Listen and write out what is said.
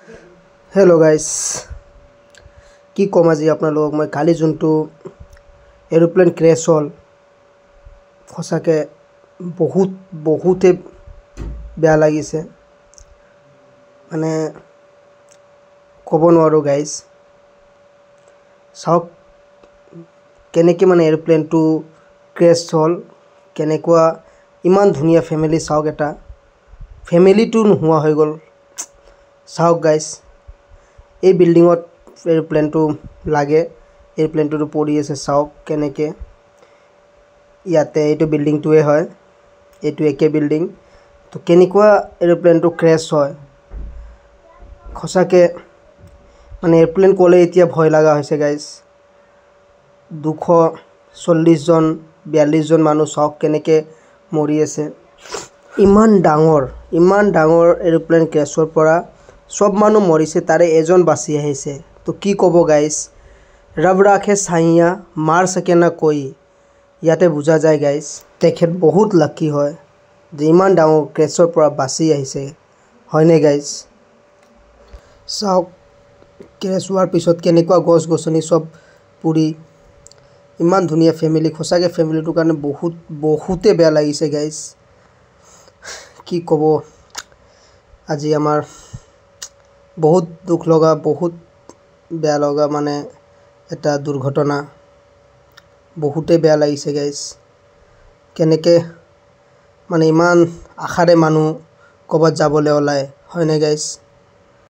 hello guys কি কম আজি আপোনালোকক মই কালি যোনটো এৰোপ্লেন ক্ৰেশ হল ফসাকে বহুতে বেয়া লাগিছে মানে ক'ব নোৱাৰো গাইস চাওক কেনেকৈ মানে এৰোপ্লেনটো ক্ৰেশ হল কেনেকুৱা ইমান ধুনীয়া ফ্যামিলি চাওক এটা ফ্যামিলিটো নোহোৱা হৈ গল চাওক গাইস এই বিল্ডিংত এৰোপ্লেনটো লাগে এৰোপ্লেনটো পৰি আছে চাওক কেনেকে ইয়াতে এইটো বিল্ডিংটোৱে হয় এইটো একে বিল্ডিং তো কেনেকুৱা এৰোপ্লেনটো ক্ৰেশ হয় খসাকে মানে এৰোপ্লেন কোলে এতিয়া ভয় লাগা হৈছে গাইস 240 জন 42 জন মানুহ চাওক কেনেকে মৰি আছে ইমান ডাঙৰ এৰোপ্লেন ক্ৰেশৰ পৰা সব মানুহ মৰিছে তাৰে এজন বাচি আহিছে তো কি কব গাইস ৰব ৰাখে সাইয়া মাৰ সকে না কোই ইয়াতে বুজা যায় গাইস তেখেত বহুত লাকি হয় যে ইমান ডাঙৰ ক্ৰেশৰ পৰা বাচি আহিছে হয়নে গাইস চাওক ক্ৰেশ হোৱাৰ পিছত কেনেকুৱা গছ গছনি সব পুৰি ইমান ধুনীয়া ফ্যামিলি খসাকে ফ্যামিলিটোৰ কাৰণে বহুতে বেয়া লাগিছে গাইস কি কব আজি আমাৰ বহুত দুখ লগা বহুত বেয়া লগা মানে এটা দুৰ্ঘটনা বহুতে বেয়া লাগিছে গাইস কেনেকে মানে ইমান আশাৰে মানুহ কবাত যাবলৈ ওলায় হয়নে গাইস